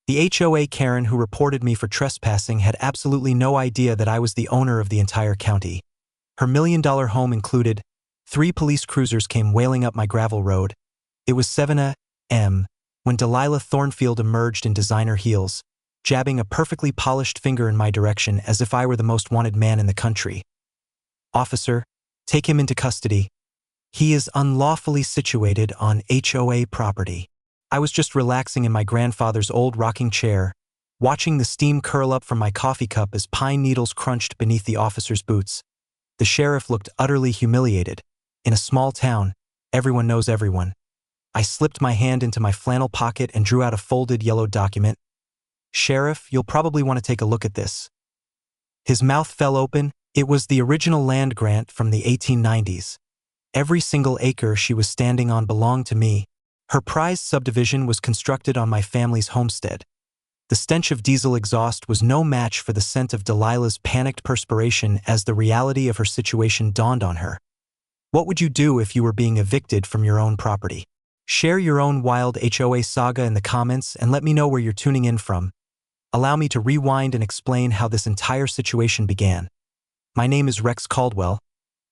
The HOA Karen who reported me for trespassing had absolutely no idea that I was the owner of the entire county. Her $1 million home included 3 police cruisers came wailing up my gravel road. It was 7 a.m. when Delilah Thornfield emerged in designer heels, jabbing a perfectly polished finger in my direction as if I were the most wanted man in the country. "Officer, take him into custody. He is unlawfully situated on HOA property." I was just relaxing in my grandfather's old rocking chair, watching the steam curl up from my coffee cup as pine needles crunched beneath the officer's boots. The sheriff looked utterly humiliated. In a small town, everyone knows everyone. I slipped my hand into my flannel pocket and drew out a folded yellow document. "Sheriff, you'll probably want to take a look at this." His mouth fell open. It was the original land grant from the 1890s. Every single acre she was standing on belonged to me. Her prized subdivision was constructed on my family's homestead. The stench of diesel exhaust was no match for the scent of Delilah's panicked perspiration as the reality of her situation dawned on her. What would you do if you were being evicted from your own property? Share your own wild HOA saga in the comments and let me know where you're tuning in from. Allow me to rewind and explain how this entire situation began. My name is Rex Caldwell,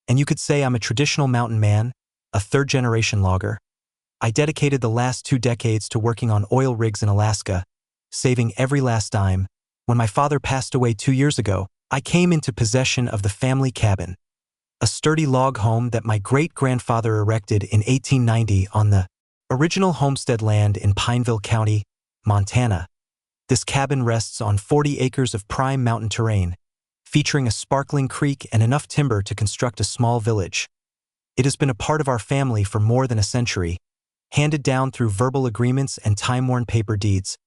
and you could say I'm a traditional mountain man, a third-generation logger. I dedicated the last 2 decades to working on oil rigs in Alaska, saving every last dime. When my father passed away 2 years ago, I came into possession of the family cabin, a sturdy log home that my great-grandfather erected in 1890 on the original homestead land in Pineville County, Montana. This cabin rests on 40 acres of prime mountain terrain, featuring a sparkling creek and enough timber to construct a small village. It has been a part of our family for more than a century, handed down through verbal agreements and time-worn paper deeds.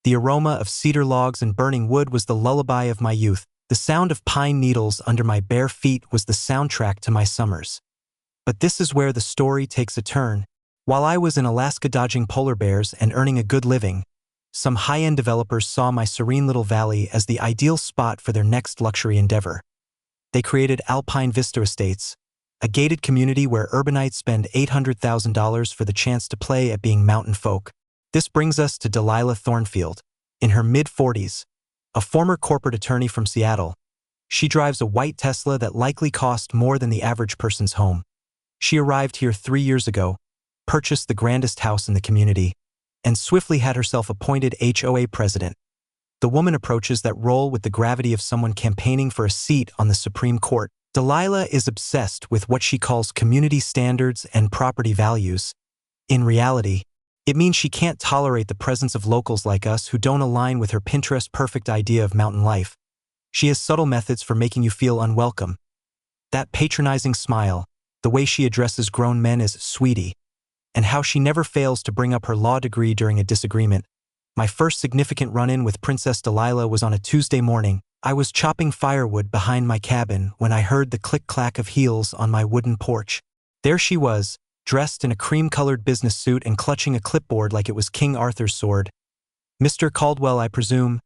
The aroma of cedar logs and burning wood was the lullaby of my youth. The sound of pine needles under my bare feet was the soundtrack to my summers. But this is where the story takes a turn. While I was in Alaska dodging polar bears and earning a good living, some high-end developers saw my serene little valley as the ideal spot for their next luxury endeavor. They created Alpine Vista Estates, a gated community where urbanites spend $800,000 for the chance to play at being mountain folk. This brings us to Delilah Thornfield, in her mid-40s, a former corporate attorney from Seattle. She drives a white Tesla that likely cost more than the average person's home. She arrived here 3 years ago, purchased the grandest house in the community, and swiftly had herself appointed HOA president. The woman approaches that role with the gravity of someone campaigning for a seat on the Supreme Court. Delilah is obsessed with what she calls community standards and property values. In reality, it means she can't tolerate the presence of locals like us who don't align with her Pinterest-perfect idea of mountain life. She has subtle methods for making you feel unwelcome. That patronizing smile, the way she addresses grown men as "sweetie," and how she never fails to bring up her law degree during a disagreement. My first significant run-in with Princess Delilah was on a Tuesday morning. I was chopping firewood behind my cabin when I heard the click-clack of heels on my wooden porch. There she was, dressed in a cream-colored business suit and clutching a clipboard like it was King Arthur's sword. "Mr. Caldwell, I presume?"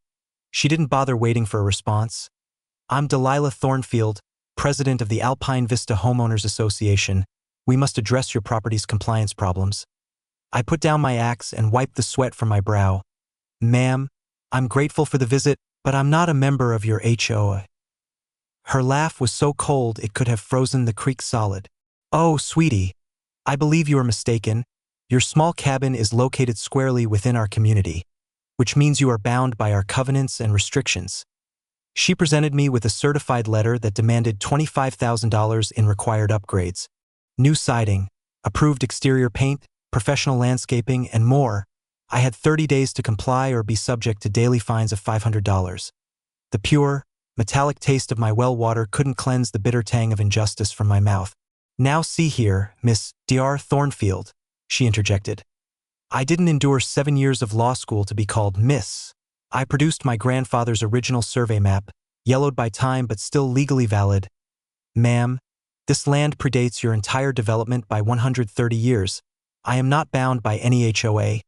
She didn't bother waiting for a response. "I'm Delilah Thornfield, president of the Alpine Vista Homeowners Association. We must address your property's compliance problems." I put down my axe and wiped the sweat from my brow. "Ma'am, I'm grateful for the visit, but I'm not a member of your HOA." Her laugh was so cold it could have frozen the creek solid. "Oh, sweetie, I believe you are mistaken. Your small cabin is located squarely within our community, which means you are bound by our covenants and restrictions." She presented me with a certified letter that demanded $25,000 in required upgrades. New siding, approved exterior paint, professional landscaping, and more. I had 30 days to comply or be subject to daily fines of $500. The pure, metallic taste of my well water couldn't cleanse the bitter tang of injustice from my mouth. "Now see here, Miss Dr. Thornfield," she interjected. "I didn't endure 7 years of law school to be called Miss. I produced my grandfather's original survey map, yellowed by time but still legally valid. Ma'am, this land predates your entire development by 130 years. I am not bound by any HOA."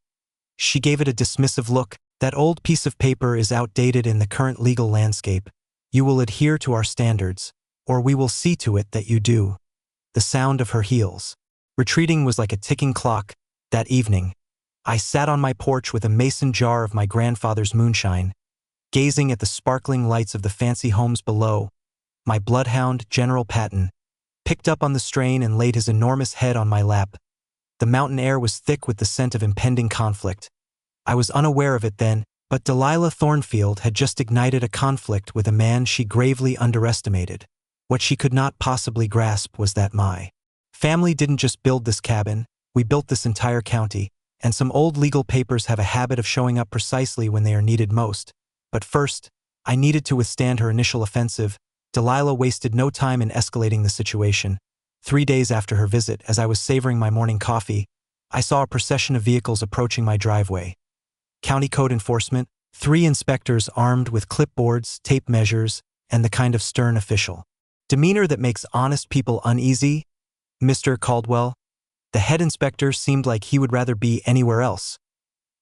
She gave it a dismissive look. "That old piece of paper is outdated in the current legal landscape. You will adhere to our standards, or we will see to it that you do." The sound of her heels retreating was like a ticking clock. That evening, I sat on my porch with a mason jar of my grandfather's moonshine, gazing at the sparkling lights of the fancy homes below. My bloodhound, General Patton, picked up on the strain and laid his enormous head on my lap. The mountain air was thick with the scent of impending conflict. I was unaware of it then, but Delilah Thornfield had just ignited a conflict with a man she gravely underestimated. What she could not possibly grasp was that my family didn't just build this cabin, we built this entire county, and some old legal papers have a habit of showing up precisely when they are needed most. But first, I needed to withstand her initial offensive. Delilah wasted no time in escalating the situation. 3 days after her visit, as I was savoring my morning coffee, I saw a procession of vehicles approaching my driveway. County code enforcement, 3 inspectors armed with clipboards, tape measures, and the kind of stern official demeanor that makes honest people uneasy. Mr. Caldwell, the head inspector, seemed like he would rather be anywhere else.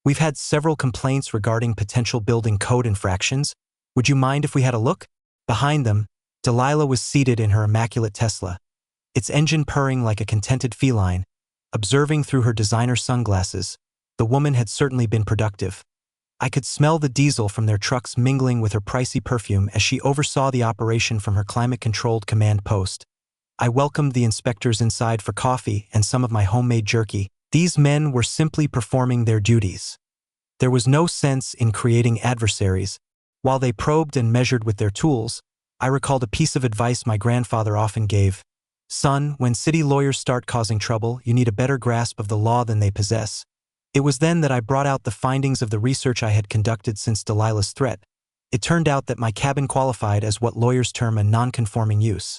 We've had several complaints regarding potential building code infractions. Would you mind if we had a look? Behind them, Delilah was seated in her immaculate Tesla, its engine purring like a contented feline. Observing through her designer sunglasses, the woman had certainly been productive. I could smell the diesel from their trucks mingling with her pricey perfume as she oversaw the operation from her climate-controlled command post. I welcomed the inspectors inside for coffee and some of my homemade jerky. These men were simply performing their duties. There was no sense in creating adversaries. While they probed and measured with their tools, I recalled a piece of advice my grandfather often gave. Son, when city lawyers start causing trouble, you need a better grasp of the law than they possess. It was then that I brought out the findings of the research I had conducted since Delilah's threat. It turned out that my cabin qualified as what lawyers term a non-conforming use,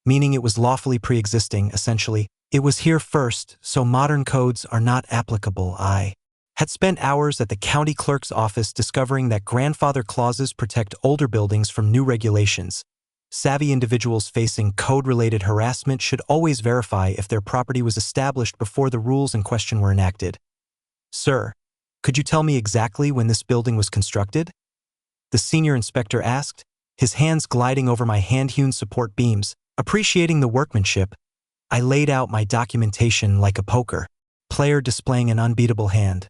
meaning it was lawfully pre-existing, essentially. It was here first, so modern codes are not applicable. I had spent hours at the county clerk's office discovering that grandfather clauses protect older buildings from new regulations. Savvy individuals facing code-related harassment should always verify if their property was established before the rules in question were enacted. Sir, could you tell me exactly when this building was constructed? The senior inspector asked, his hands gliding over my hand-hewn support beams. Appreciating the workmanship, I laid out my documentation like a poker player displaying an unbeatable hand.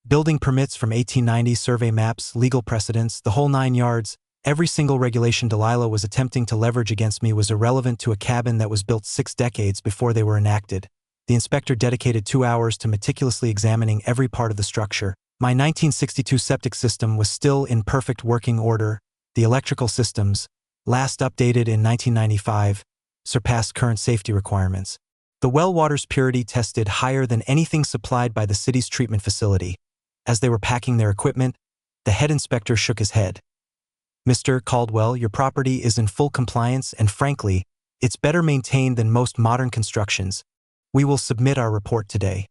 Building permits from 1890, survey maps, legal precedents, the whole 9 yards. Every single regulation Delilah was attempting to leverage against me was irrelevant to a cabin that was built 6 decades before they were enacted. The inspector dedicated 2 hours to meticulously examining every part of the structure. My 1962 septic system was still in perfect working order. The electrical systems, last updated in 1995, surpassed current safety requirements. The well water's purity tested higher than anything supplied by the city's treatment facility. As they were packing their equipment, the head inspector shook his head. Mr. Caldwell, your property is in full compliance and frankly, it's better maintained than most modern constructions. We will submit our report today.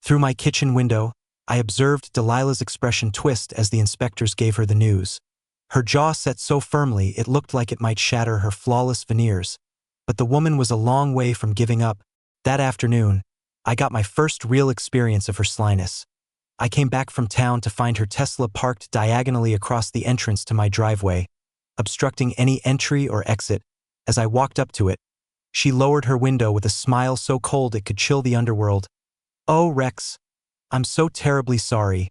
Through my kitchen window, I observed Delilah's expression twist as the inspectors gave her the news. Her jaw set so firmly it looked like it might shatter her flawless veneers. But the woman was a long way from giving up. That afternoon, I got my first real experience of her slyness. I came back from town to find her Tesla parked diagonally across the entrance to my driveway, obstructing any entry or exit. As I walked up to it, she lowered her window with a smile so cold it could chill the underworld. "Oh, Rex, I'm so terribly sorry.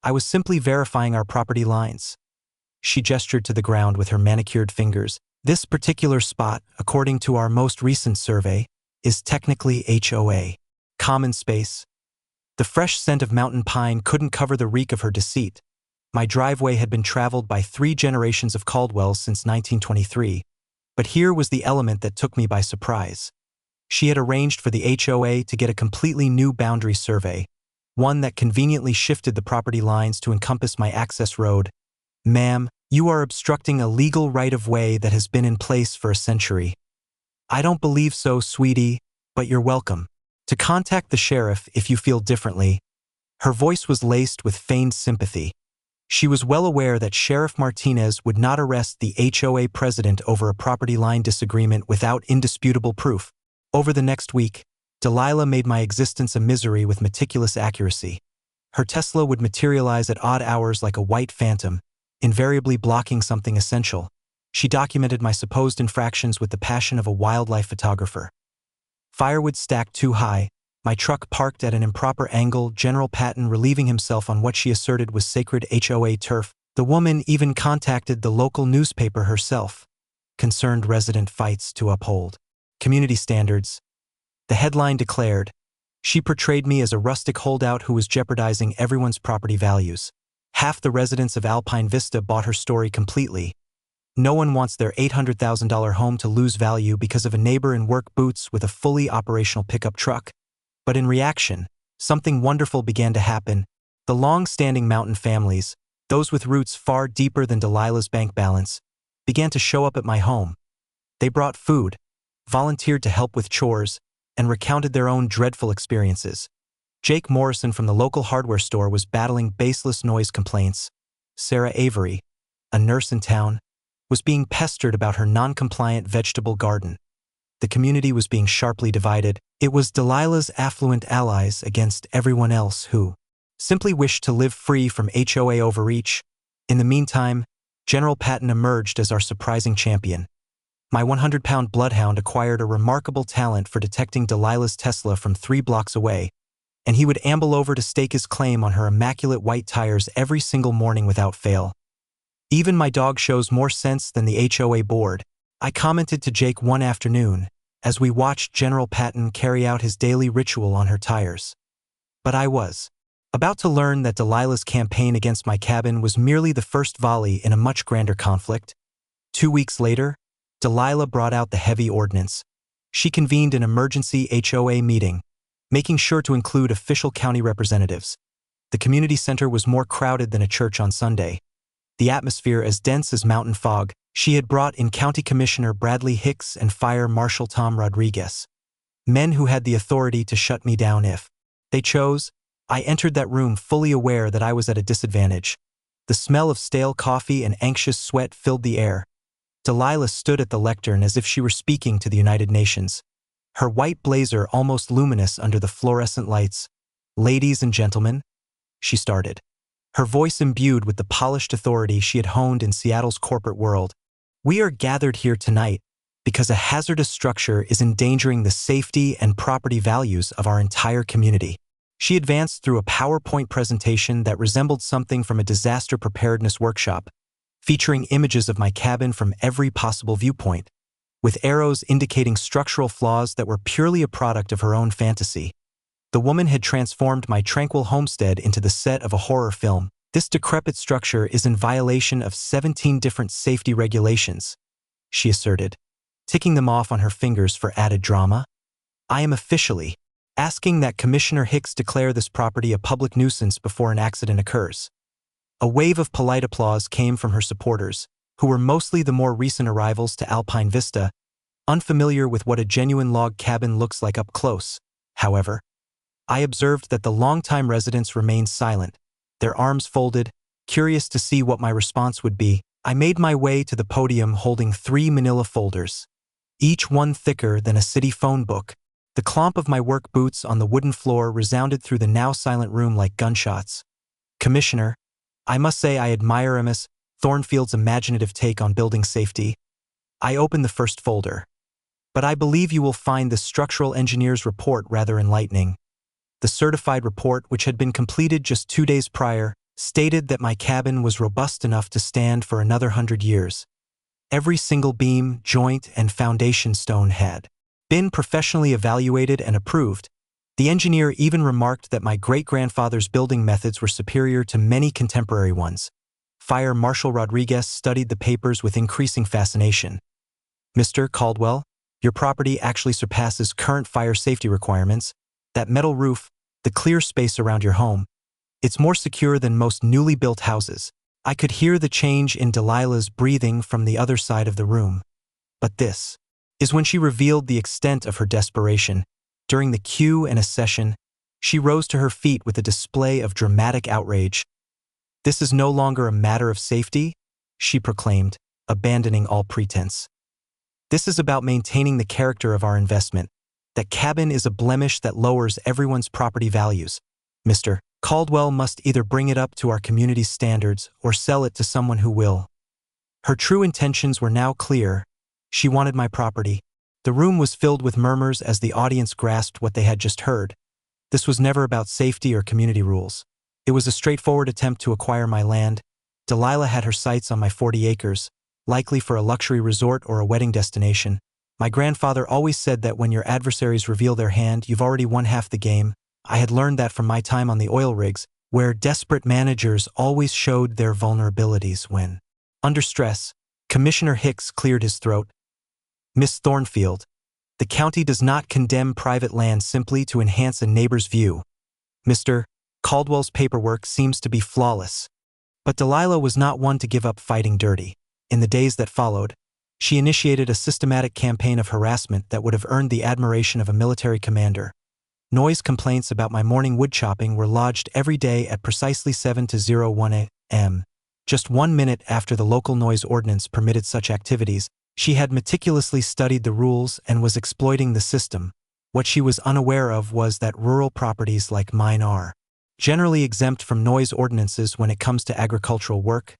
I was simply verifying our property lines." She gestured to the ground with her manicured fingers. "This particular spot, according to our most recent survey, is technically HOA. Common space." The fresh scent of mountain pine couldn't cover the reek of her deceit. My driveway had been traveled by 3 generations of Caldwells since 1923. But here was the element that took me by surprise. She had arranged for the HOA to get a completely new boundary survey, one that conveniently shifted the property lines to encompass my access road. "Ma'am, you are obstructing a legal right-of-way that has been in place for a century." "I don't believe so, sweetie, but you're welcome to contact the sheriff if you feel differently." Her voice was laced with feigned sympathy. She was well aware that Sheriff Martinez would not arrest the HOA president over a property line disagreement without indisputable proof. Over the next week, Delilah made my existence a misery with meticulous accuracy. Her Tesla would materialize at odd hours like a white phantom, invariably blocking something essential. She documented my supposed infractions with the passion of a wildlife photographer. Firewood stacked too high, my truck parked at an improper angle, General Patton relieving himself on what she asserted was sacred HOA turf. The woman even contacted the local newspaper herself. Concerned resident fights to uphold community standards. The headline declared, "She portrayed me as a rustic holdout who was jeopardizing everyone's property values." Half the residents of Alpine Vista bought her story completely. No one wants their $800,000 home to lose value because of a neighbor in work boots with a fully operational pickup truck. But in reaction, something wonderful began to happen. The long-standing mountain families, those with roots far deeper than Delilah's bank balance, began to show up at my home. They brought food, volunteered to help with chores, and recounted their own dreadful experiences. Jake Morrison from the local hardware store was battling baseless noise complaints. Sarah Avery, a nurse in town, was being pestered about her non-compliant vegetable garden. The community was being sharply divided. It was Delilah's affluent allies against everyone else who simply wished to live free from HOA overreach. In the meantime, General Patton emerged as our surprising champion. My 100-pound bloodhound acquired a remarkable talent for detecting Delilah's Tesla from 3 blocks away, and he would amble over to stake his claim on her immaculate white tires every single morning without fail. "Even my dog shows more sense than the HOA board," I commented to Jake one afternoon, as we watched General Patton carry out his daily ritual on her tires. But I was about to learn that Delilah's campaign against my cabin was merely the first volley in a much grander conflict. 2 weeks later, Delilah brought out the heavy ordnance. She convened an emergency HOA meeting, making sure to include official county representatives. The community center was more crowded than a church on Sunday. The atmosphere as dense as mountain fog. She had brought in County Commissioner Bradley Hicks and Fire Marshal Tom Rodriguez, men who had the authority to shut me down if they chose. I entered that room fully aware that I was at a disadvantage. The smell of stale coffee and anxious sweat filled the air. Delilah stood at the lectern as if she were speaking to the United Nations, her white blazer almost luminous under the fluorescent lights. "Ladies and gentlemen," she started, her voice imbued with the polished authority she had honed in Seattle's corporate world. "We are gathered here tonight because a hazardous structure is endangering the safety and property values of our entire community." She advanced through a PowerPoint presentation that resembled something from a disaster preparedness workshop, featuring images of my cabin from every possible viewpoint, with arrows indicating structural flaws that were purely a product of her own fantasy. The woman had transformed my tranquil homestead into the set of a horror film. "This decrepit structure is in violation of 17 different safety regulations," she asserted, ticking them off on her fingers for added drama. "I am officially asking that Commissioner Hicks declare this property a public nuisance before an accident occurs." A wave of polite applause came from her supporters, who were mostly the more recent arrivals to Alpine Vista, unfamiliar with what a genuine log cabin looks like up close. However, I observed that the longtime residents remained silent, their arms folded, curious to see what my response would be. I made my way to the podium holding 3 manila folders, each one thicker than a city phone book. The clomp of my work boots on the wooden floor resounded through the now silent room like gunshots. "Commissioner, I must say I admire Ms. Thornfield's imaginative take on building safety." I opened the first folder. "But I believe you will find the structural engineer's report rather enlightening." The certified report, which had been completed just 2 days prior, stated that my cabin was robust enough to stand for another 100 years. Every single beam, joint, and foundation stone had been professionally evaluated and approved. The engineer even remarked that my great-grandfather's building methods were superior to many contemporary ones. Fire Marshal Rodriguez studied the papers with increasing fascination. "Mr. Caldwell, your property actually surpasses current fire safety requirements. That metal roof, the clear space around your home, it's more secure than most newly built houses." I could hear the change in Delilah's breathing from the other side of the room. But this is when she revealed the extent of her desperation. During the Q&A session, she rose to her feet with a display of dramatic outrage. "This is no longer a matter of safety," she proclaimed, abandoning all pretense. "This is about maintaining the character of our investment. That cabin is a blemish that lowers everyone's property values. Mr. Caldwell must either bring it up to our community's standards or sell it to someone who will." Her true intentions were now clear. She wanted my property. The room was filled with murmurs as the audience grasped what they had just heard. This was never about safety or community rules. It was a straightforward attempt to acquire my land. Delilah had her sights on my 40 acres, likely for a luxury resort or a wedding destination. My grandfather always said that when your adversaries reveal their hand, you've already won half the game. I had learned that from my time on the oil rigs, where desperate managers always showed their vulnerabilities when, under stress, Commissioner Hicks cleared his throat. Miss Thornfield, the county does not condemn private land simply to enhance a neighbor's view. Mr. Caldwell's paperwork seems to be flawless. But Delilah was not one to give up fighting dirty. In the days that followed, she initiated a systematic campaign of harassment that would have earned the admiration of a military commander. Noise complaints about my morning wood chopping were lodged every day at precisely 7 to 01 a.m. Just 1 minute after the local noise ordinance permitted such activities, she had meticulously studied the rules and was exploiting the system. What she was unaware of was that rural properties like mine are generally exempt from noise ordinances when it comes to agricultural work.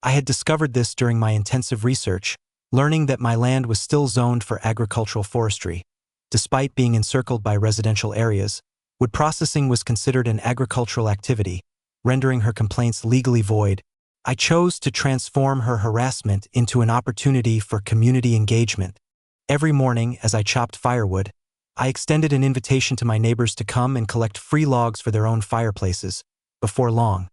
I had discovered this during my intensive research, learning that my land was still zoned for agricultural forestry. Despite being encircled by residential areas, wood processing was considered an agricultural activity, rendering her complaints legally void. I chose to transform her harassment into an opportunity for community engagement. Every morning, as I chopped firewood, I extended an invitation to my neighbors to come and collect free logs for their own fireplaces. Before long,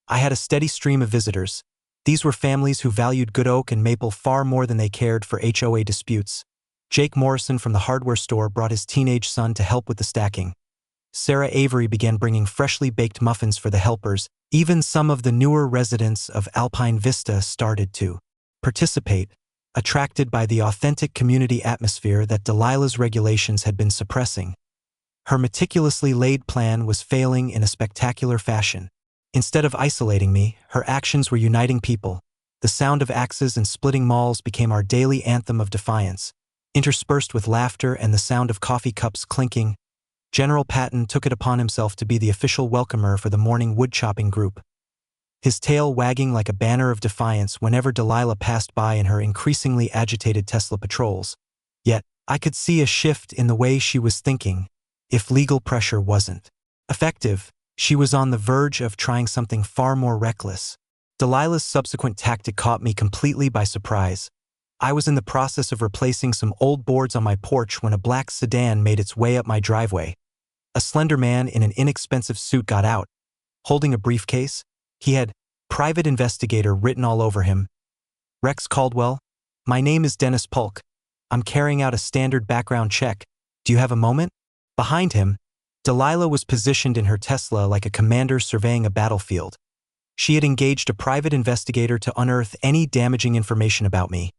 I had a steady stream of visitors. These were families who valued good oak and maple far more than they cared for HOA disputes. Jake Morrison from the hardware store brought his teenage son to help with the stacking. Sarah Avery began bringing freshly baked muffins for the helpers. Even some of the newer residents of Alpine Vista started to participate, attracted by the authentic community atmosphere that Delilah's regulations had been suppressing. Her meticulously laid plan was failing in a spectacular fashion. Instead of isolating me, her actions were uniting people. The sound of axes and splitting mauls became our daily anthem of defiance. Interspersed with laughter and the sound of coffee cups clinking, General Patton took it upon himself to be the official welcomer for the morning wood-chopping group, his tail wagging like a banner of defiance whenever Delilah passed by in her increasingly agitated Tesla patrols. Yet, I could see a shift in the way she was thinking. If legal pressure wasn't effective, she was on the verge of trying something far more reckless. Delilah's subsequent tactic caught me completely by surprise. I was in the process of replacing some old boards on my porch when a black sedan made its way up my driveway. A slender man in an inexpensive suit got out. Holding a briefcase, he had "Private Investigator" written all over him. "Rex Caldwell, my name is Dennis Polk. I'm carrying out a standard background check. Do you have a moment?" Behind him, Delilah was positioned in her Tesla like a commander surveying a battlefield. She had engaged a private investigator to unearth any damaging information about me,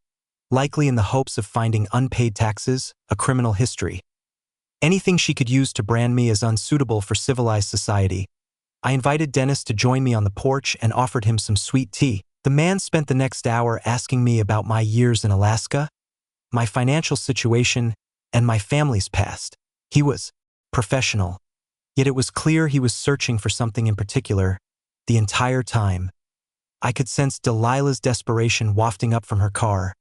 likely in the hopes of finding unpaid taxes, a criminal history, anything she could use to brand me as unsuitable for civilized society. I invited Dennis to join me on the porch and offered him some sweet tea. The man spent the next hour asking me about my years in Alaska, my financial situation, and my family's past. He was professional, yet it was clear he was searching for something in particular the entire time. I could sense Delilah's desperation wafting up from her car,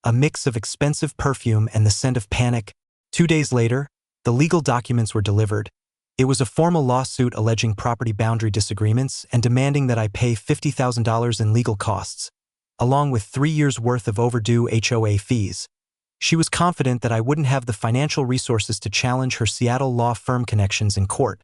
a mix of expensive perfume and the scent of panic. 2 days later, the legal documents were delivered. It was a formal lawsuit alleging property boundary disagreements and demanding that I pay $50,000 in legal costs, along with 3 years' worth of overdue HOA fees. She was confident that I wouldn't have the financial resources to challenge her Seattle law firm connections in court.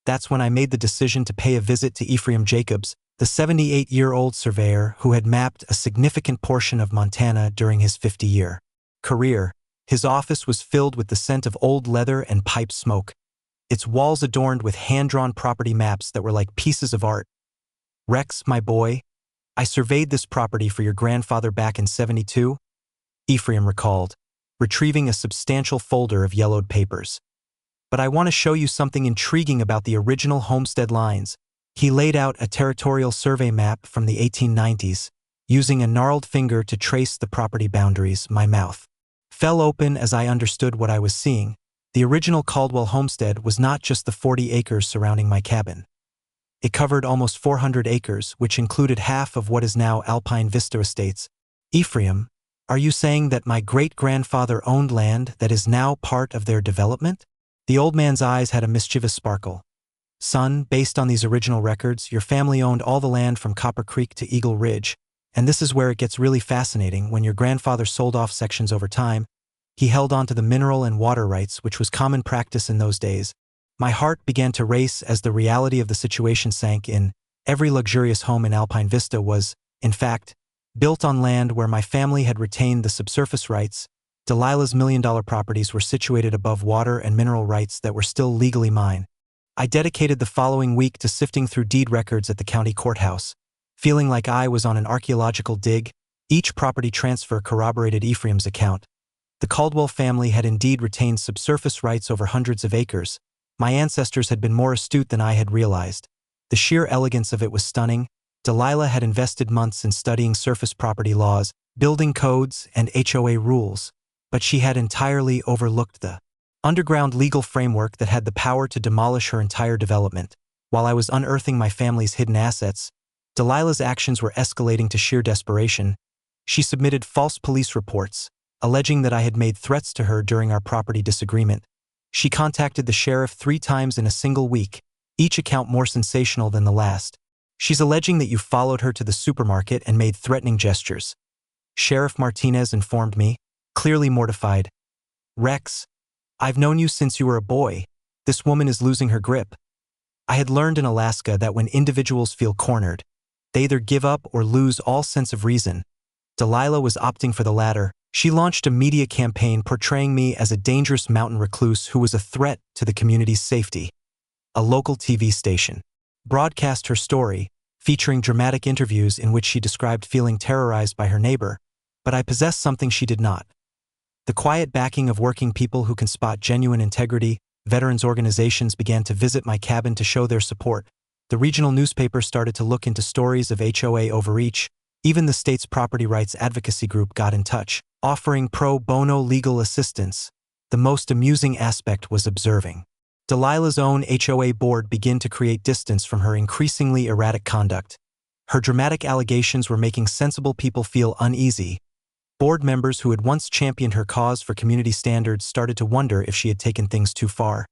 That's when I made the decision to pay a visit to Ephraim Jacobs, the 78-year-old surveyor who had mapped a significant portion of Montana during his 50-year career. His office was filled with the scent of old leather and pipe smoke, its walls adorned with hand-drawn property maps that were like pieces of art. "Rex, my boy, I surveyed this property for your grandfather back in '72, Ephraim recalled, retrieving a substantial folder of yellowed papers. "But I want to show you something intriguing about the original homestead lines." He laid out a territorial survey map from the 1890s, using a gnarled finger to trace the property boundaries. My mouth fell open as I understood what I was seeing. The original Caldwell homestead was not just the 40 acres surrounding my cabin. It covered almost 400 acres, which included half of what is now Alpine Vista Estates. "Ephraim, are you saying that my great-grandfather owned land that is now part of their development?" The old man's eyes had a mischievous sparkle. "Son, based on these original records, your family owned all the land from Copper Creek to Eagle Ridge, and this is where it gets really fascinating. When your grandfather sold off sections over time, he held on to the mineral and water rights, which was common practice in those days." My heart began to race as the reality of the situation sank in. Every luxurious home in Alpine Vista was, in fact, built on land where my family had retained the subsurface rights. Delilah's million-dollar properties were situated above water and mineral rights that were still legally mine. I dedicated the following week to sifting through deed records at the county courthouse, feeling like I was on an archaeological dig. Each property transfer corroborated Ephraim's account. The Caldwell family had indeed retained subsurface rights over hundreds of acres. My ancestors had been more astute than I had realized. The sheer elegance of it was stunning. Delilah had invested months in studying surface property laws, building codes, and HOA rules, but she had entirely overlooked the underground legal framework that had the power to demolish her entire development. While I was unearthing my family's hidden assets, Delilah's actions were escalating to sheer desperation. She submitted false police reports, alleging that I had made threats to her during our property disagreement. She contacted the sheriff 3 times in a single week, each account more sensational than the last. "She's alleging that you followed her to the supermarket and made threatening gestures," Sheriff Martinez informed me, clearly mortified. "Rex, I've known you since you were a boy. This woman is losing her grip." I had learned in Alaska that when individuals feel cornered, they either give up or lose all sense of reason. Delilah was opting for the latter. She launched a media campaign portraying me as a dangerous mountain recluse who was a threat to the community's safety. A local TV station broadcast her story, featuring dramatic interviews in which she described feeling terrorized by her neighbor, but I possessed something she did not: the quiet backing of working people who can spot genuine integrity. Veterans organizations began to visit my cabin to show their support. The regional newspaper started to look into stories of HOA overreach. Even the state's property rights advocacy group got in touch, offering pro bono legal assistance. The most amusing aspect was observing Delilah's own HOA board begin to create distance from her increasingly erratic conduct. Her dramatic allegations were making sensible people feel uneasy. Board members who had once championed her cause for community standards started to wonder if she had taken things too far.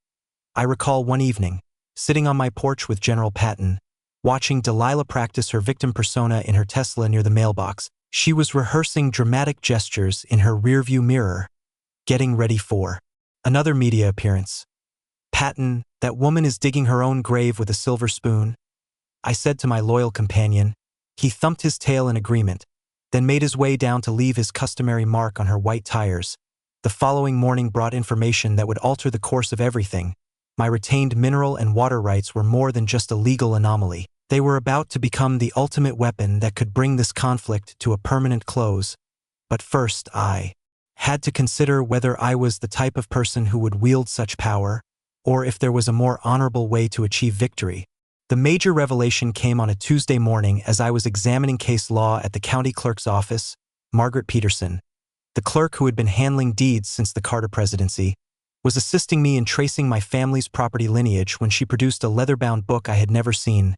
I recall one evening, sitting on my porch with General Patton, watching Delilah practice her victim persona in her Tesla near the mailbox. She was rehearsing dramatic gestures in her rearview mirror, getting ready for another media appearance. "Patton, that woman is digging her own grave with a silver spoon," I said to my loyal companion. He thumped his tail in agreement, then made his way down to leave his customary mark on her white tires. The following morning brought information that would alter the course of everything. My retained mineral and water rights were more than just a legal anomaly. They were about to become the ultimate weapon that could bring this conflict to a permanent close. But first, I had to consider whether I was the type of person who would wield such power, or if there was a more honorable way to achieve victory. The major revelation came on a Tuesday morning as I was examining case law at the county clerk's office. Margaret Peterson, the clerk who had been handling deeds since the Carter presidency, was assisting me in tracing my family's property lineage when she produced a leather-bound book I had never seen.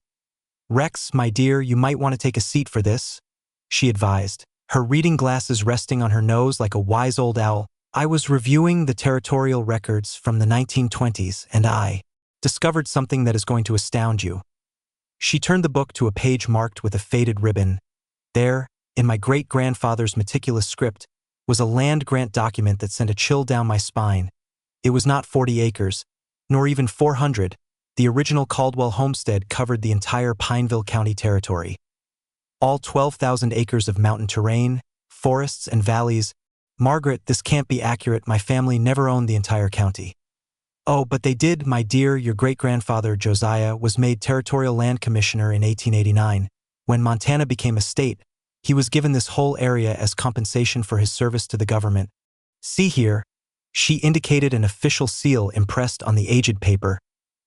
"Rex, my dear, you might want to take a seat for this," she advised, her reading glasses resting on her nose like a wise old owl. I was reviewing the territorial records from the 1920s, and I discovered something that is going to astound you. She turned the book to a page marked with a faded ribbon. There, in my great-grandfather's meticulous script, was a land grant document that sent a chill down my spine. It was not 40 acres, nor even 400. The original Caldwell homestead covered the entire Pineville County territory. All 12,000 acres of mountain terrain, forests, and valleys. "Margaret, this can't be accurate. My family never owned the entire county." "Oh, but they did, my dear. Your great-grandfather, Josiah, was made territorial land commissioner in 1889. When Montana became a state, he was given this whole area as compensation for his service to the government. See here." She indicated an official seal impressed on the aged paper.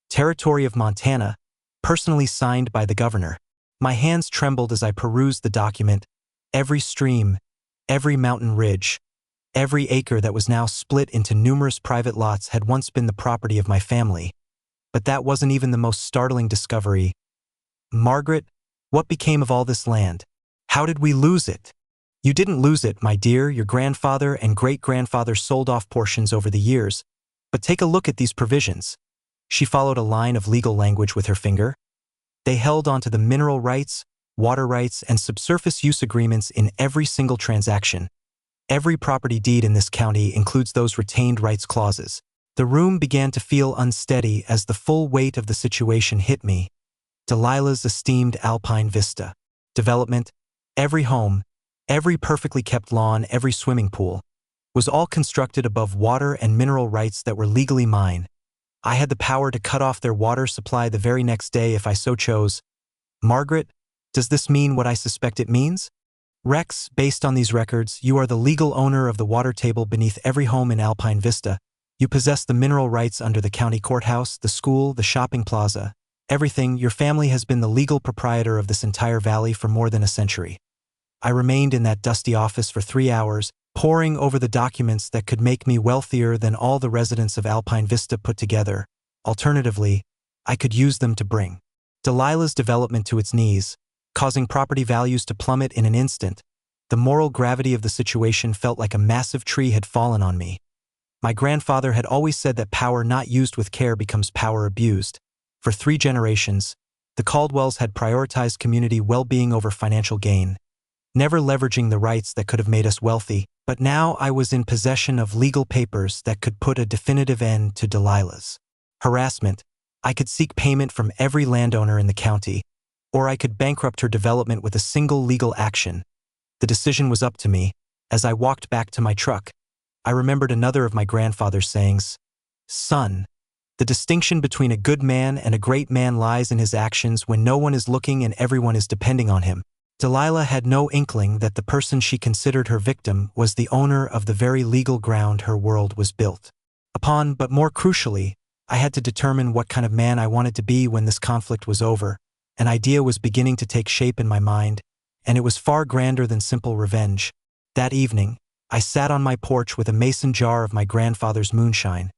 "Territory of Montana, personally signed by the governor." My hands trembled as I perused the document. Every stream, every mountain ridge, every acre that was now split into numerous private lots had once been the property of my family. But that wasn't even the most startling discovery. "Margaret, what became of all this land? How did we lose it?" "You didn't lose it, my dear. Your grandfather and great-grandfather sold off portions over the years. But take a look at these provisions. She followed a line of legal language with her finger. They held onto the mineral rights, water rights, and subsurface use agreements in every single transaction. Every property deed in this county includes those retained rights clauses. The room began to feel unsteady as the full weight of the situation hit me. Delilah's esteemed Alpine Vista development, every home, every perfectly kept lawn, every swimming pool, was all constructed above water and mineral rights that were legally mine. I had the power to cut off their water supply the very next day if I so chose. Margaret, does this mean what I suspect it means? Rex, based on these records, you are the legal owner of the water table beneath every home in Alpine Vista. You possess the mineral rights under the county courthouse, the school, the shopping plaza. Everything. Your family has been the legal proprietor of this entire valley for more than a century. I remained in that dusty office for 3 hours, poring over the documents that could make me wealthier than all the residents of Alpine Vista put together. Alternatively, I could use them to bring Delilah's development to its knees, causing property values to plummet in an instant. The moral gravity of the situation felt like a massive tree had fallen on me. My grandfather had always said that power not used with care becomes power abused. For 3 generations, the Caldwells had prioritized community well-being over financial gain, never leveraging the rights that could have made us wealthy. But now I was in possession of legal papers that could put a definitive end to Delilah's harassment. I could seek payment from every landowner in the county, or I could bankrupt her development with a single legal action. The decision was up to me. As I walked back to my truck, I remembered another of my grandfather's sayings. Son, the distinction between a good man and a great man lies in his actions when no one is looking and everyone is depending on him. Delilah had no inkling that the person she considered her victim was the owner of the very legal ground her world was built upon. But more crucially, I had to determine what kind of man I wanted to be when this conflict was over. An idea was beginning to take shape in my mind, and it was far grander than simple revenge. That evening, I sat on my porch with a mason jar of my grandfather's moonshine,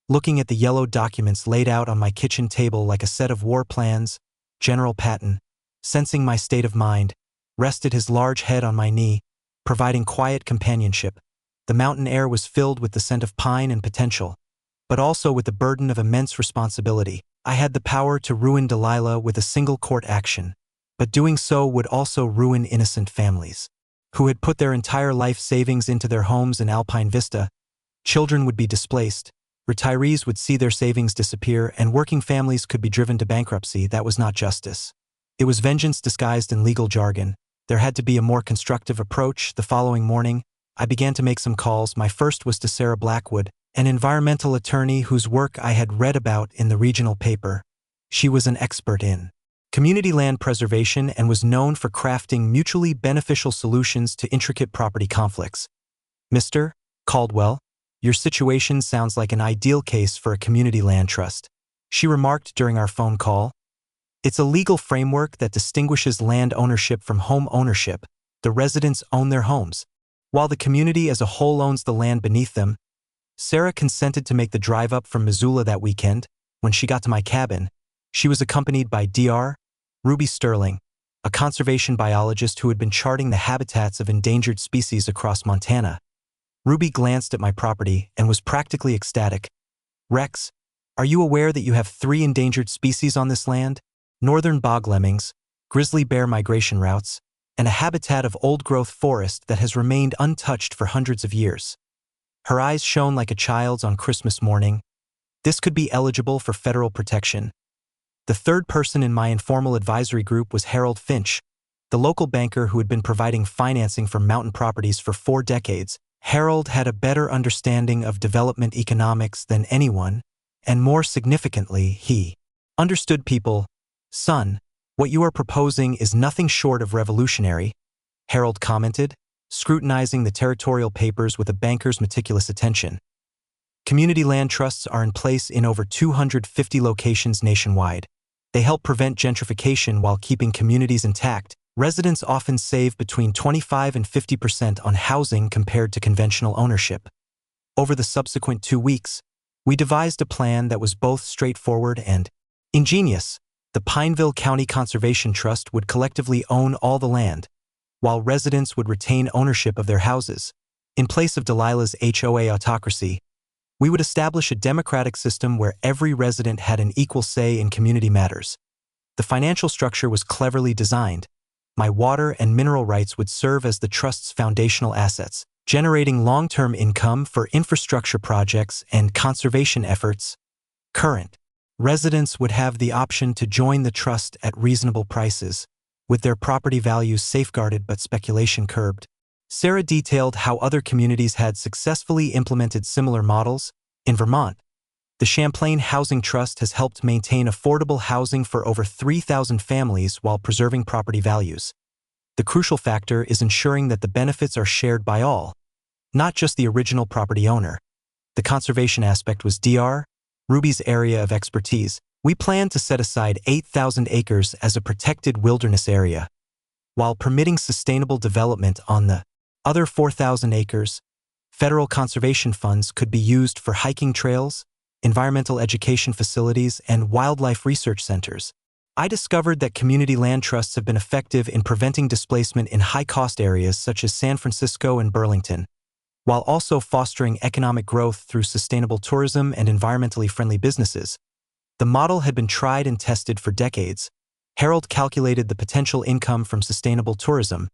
looking at the yellow documents laid out on my kitchen table like a set of war plans. General Patton, sensing my state of mind, rested his large head on my knee, providing quiet companionship. The mountain air was filled with the scent of pine and potential, but also with the burden of immense responsibility. I had the power to ruin Delilah with a single court action, but doing so would also ruin innocent families who had put their entire life savings into their homes in Alpine Vista. Children would be displaced, retirees would see their savings disappear, and working families could be driven to bankruptcy. That was not justice. It was vengeance disguised in legal jargon. There had to be a more constructive approach. The following morning, I began to make some calls. My first was to Sarah Blackwood, an environmental attorney whose work I had read about in the regional paper. She was an expert in community land preservation and was known for crafting mutually beneficial solutions to intricate property conflicts. Mr. Caldwell, your situation sounds like an ideal case for a community land trust, she remarked during our phone call. It's a legal framework that distinguishes land ownership from home ownership. The residents own their homes, while the community as a whole owns the land beneath them. Sarah consented to make the drive up from Missoula that weekend. When she got to my cabin, she was accompanied by Dr. Ruby Sterling, a conservation biologist who had been charting the habitats of endangered species across Montana. Ruby glanced at my property and was practically ecstatic. Rex, are you aware that you have 3 endangered species on this land? Northern bog lemmings, grizzly bear migration routes, and a habitat of old-growth forest that has remained untouched for hundreds of years. Her eyes shone like a child's on Christmas morning. This could be eligible for federal protection. The third person in my informal advisory group was Harold Finch, the local banker who had been providing financing for mountain properties for 4 decades. Harold had a better understanding of development economics than anyone, and more significantly, he understood people. Son, what you are proposing is nothing short of revolutionary, Harold commented, scrutinizing the territorial papers with a banker's meticulous attention. Community land trusts are in place in over 250 locations nationwide. They help prevent gentrification while keeping communities intact. Residents often save between 25 and 50% on housing compared to conventional ownership. Over the subsequent 2 weeks, we devised a plan that was both straightforward and ingenious. The Pineville County Conservation Trust would collectively own all the land, while residents would retain ownership of their houses. In place of Delilah's HOA autocracy, We would establish a democratic system where every resident had an equal say in community matters. The financial structure was cleverly designed. My water and mineral rights would serve as the trust's foundational assets, generating long-term income for infrastructure projects and conservation efforts. Current residents would have the option to join the trust at reasonable prices, with their property values safeguarded but speculation curbed. Sarah detailed how other communities had successfully implemented similar models. In Vermont, the Champlain Housing Trust has helped maintain affordable housing for over 3,000 families while preserving property values. The crucial factor is ensuring that the benefits are shared by all, not just the original property owner. The conservation aspect was Dr. Ruby's area of expertise. We planned to set aside 8,000 acres as a protected wilderness area, while permitting sustainable development on the other 4,000 acres. Federal conservation funds could be used for hiking trails, environmental education facilities, and wildlife research centers. I discovered that community land trusts have been effective in preventing displacement in high-cost areas such as San Francisco and Burlington, while also fostering economic growth through sustainable tourism and environmentally friendly businesses. The model had been tried and tested for decades. Harold calculated the potential income from sustainable tourism.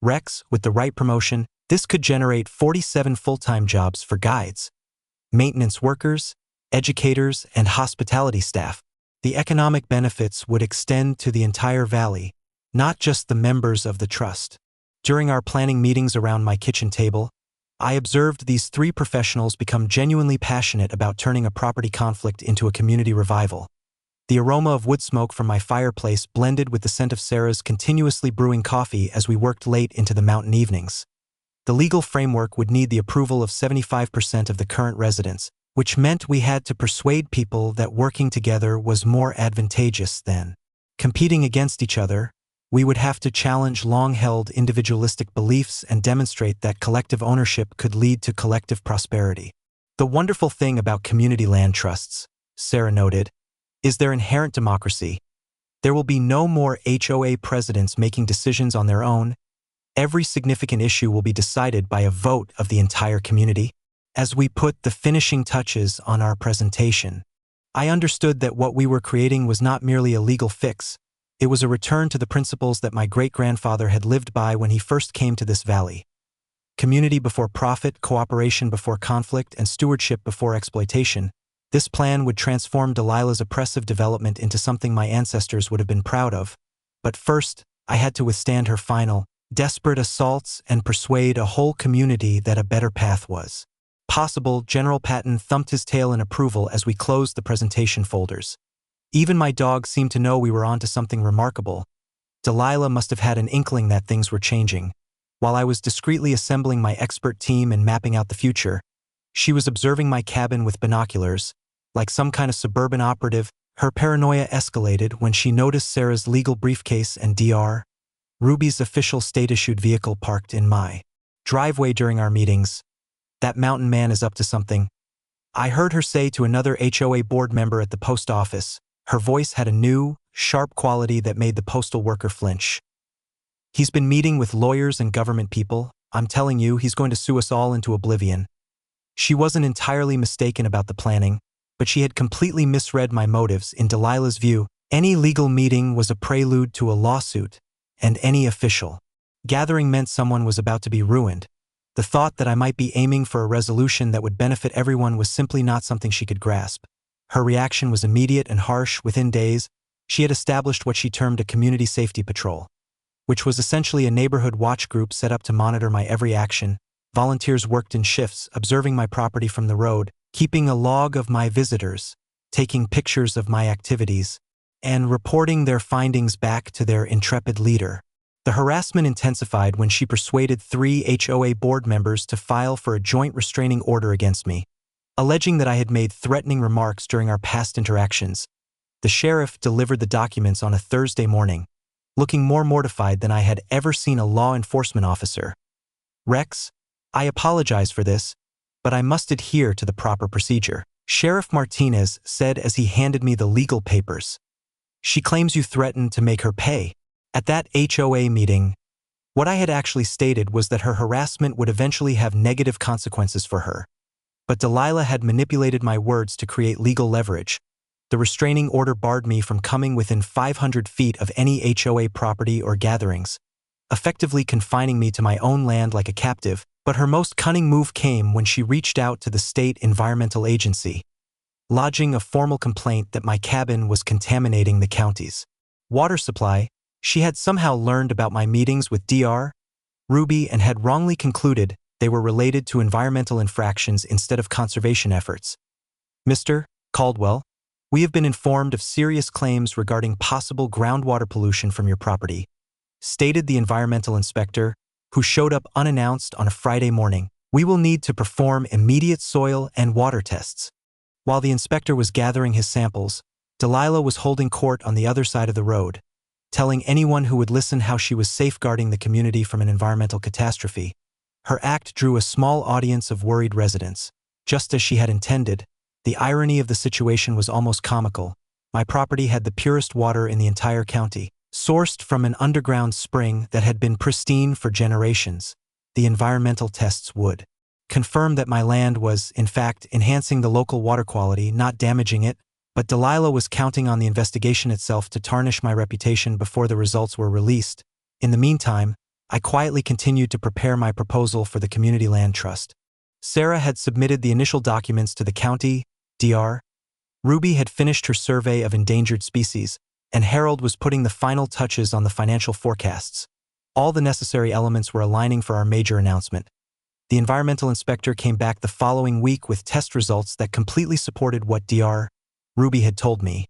Rex, with the right promotion, this could generate 47 full-time jobs for guides, maintenance workers, educators, and hospitality staff. The economic benefits would extend to the entire valley, not just the members of the trust. During our planning meetings around my kitchen table, I observed these three professionals become genuinely passionate about turning a property conflict into a community revival. The aroma of wood smoke from my fireplace blended with the scent of Sarah's continuously brewing coffee as we worked late into the mountain evenings. The legal framework would need the approval of 75% of the current residents, which meant we had to persuade people that working together was more advantageous than competing against each other. We would have to challenge long-held individualistic beliefs and demonstrate that collective ownership could lead to collective prosperity. The wonderful thing about community land trusts, Sarah noted, is their inherent democracy. There will be no more HOA presidents making decisions on their own. Every significant issue will be decided by a vote of the entire community. As we put the finishing touches on our presentation, I understood that what we were creating was not merely a legal fix. It was a return to the principles that my great-grandfather had lived by when he first came to this valley. Community before profit, cooperation before conflict, and stewardship before exploitation. This plan would transform Delilah's oppressive development into something my ancestors would have been proud of. But first, I had to withstand her final, desperate assaults and persuade a whole community that a better path was possible. General Patton thumped his tail in approval as we closed the presentation folders. Even my dog seemed to know we were onto something remarkable. Delilah must have had an inkling that things were changing. While I was discreetly assembling my expert team and mapping out the future, she was observing my cabin with binoculars. Like some kind of suburban operative, her paranoia escalated when she noticed Sarah's legal briefcase and Dr. Ruby's official state-issued vehicle parked in my driveway during our meetings. That mountain man is up to something, I heard her say to another HOA board member at the post office. Her voice had a new, sharp quality that made the postal worker flinch. He's been meeting with lawyers and government people. I'm telling you, he's going to sue us all into oblivion. She wasn't entirely mistaken about the planning, but she had completely misread my motives. In Delilah's view, any legal meeting was a prelude to a lawsuit, and any official gathering meant someone was about to be ruined. The thought that I might be aiming for a resolution that would benefit everyone was simply not something she could grasp. Her reaction was immediate and harsh. Within days, she had established what she termed a community safety patrol, which was essentially a neighborhood watch group set up to monitor my every action. Volunteers worked in shifts, observing my property from the road, keeping a log of my visitors, taking pictures of my activities, and reporting their findings back to their intrepid leader. The harassment intensified when she persuaded 3 HOA board members to file for a joint restraining order against me, alleging that I had made threatening remarks during our past interactions. The sheriff delivered the documents on a Thursday morning, looking more mortified than I had ever seen a law enforcement officer. Rex, I apologize for this, but I must adhere to the proper procedure, Sheriff Martinez said as he handed me the legal papers. She claims you threatened to make her pay. At that HOA meeting, what I had actually stated was that her harassment would eventually have negative consequences for her. But Delilah had manipulated my words to create legal leverage. The restraining order barred me from coming within 500 feet of any HOA property or gatherings, effectively confining me to my own land like a captive. But her most cunning move came when she reached out to the state environmental agency, lodging a formal complaint that my cabin was contaminating the county's water supply. She had somehow learned about my meetings with Dr. Ruby and had wrongly concluded they were related to environmental infractions instead of conservation efforts. Mr. Caldwell, we have been informed of serious claims regarding possible groundwater pollution from your property, stated the environmental inspector, who showed up unannounced on a Friday morning. We will need to perform immediate soil and water tests. While the inspector was gathering his samples, Delilah was holding court on the other side of the road, telling anyone who would listen how she was safeguarding the community from an environmental catastrophe. Her act drew a small audience of worried residents. Just as she had intended, the irony of the situation was almost comical. My property had the purest water in the entire county, sourced from an underground spring that had been pristine for generations. The environmental tests would confirm that my land was, in fact, enhancing the local water quality, not damaging it. But Delilah was counting on the investigation itself to tarnish my reputation before the results were released. In the meantime, I quietly continued to prepare my proposal for the Community Land Trust. Sarah had submitted the initial documents to the county. Dr. Ruby had finished her survey of endangered species, and Harold was putting the final touches on the financial forecasts. All the necessary elements were aligning for our major announcement. The environmental inspector came back the following week with test results that completely supported what Dr. Ruby had told me.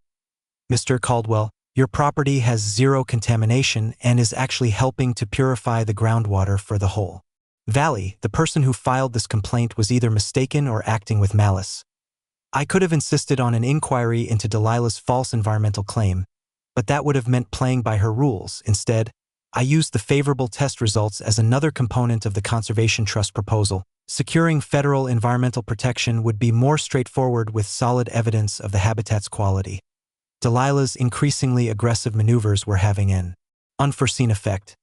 Mr. Caldwell, your property has zero contamination and is actually helping to purify the groundwater for the whole valley. The person who filed this complaint was either mistaken or acting with malice. I could have insisted on an inquiry into Delilah's false environmental claim, but that would have meant playing by her rules. Instead, I used the favorable test results as another component of the Conservation Trust proposal. Securing federal environmental protection would be more straightforward with solid evidence of the habitat's quality. Delilah's increasingly aggressive maneuvers were having an unforeseen effect.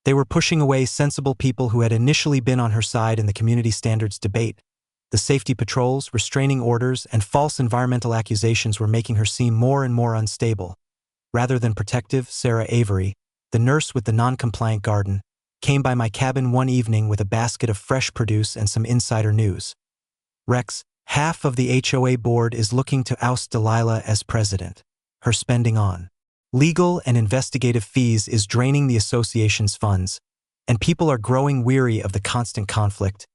They were pushing away sensible people who had initially been on her side in the community standards debate. The safety patrols, restraining orders, and false environmental accusations were making her seem more and more unstable. Rather than protective, Sarah Avery, the nurse with the non-compliant garden, came by my cabin one evening with a basket of fresh produce and some insider news. Rex, half of the HOA board is looking to oust Delilah as president. Her spending on legal and investigative fees is draining the association's funds, and people are growing weary of the constant conflict.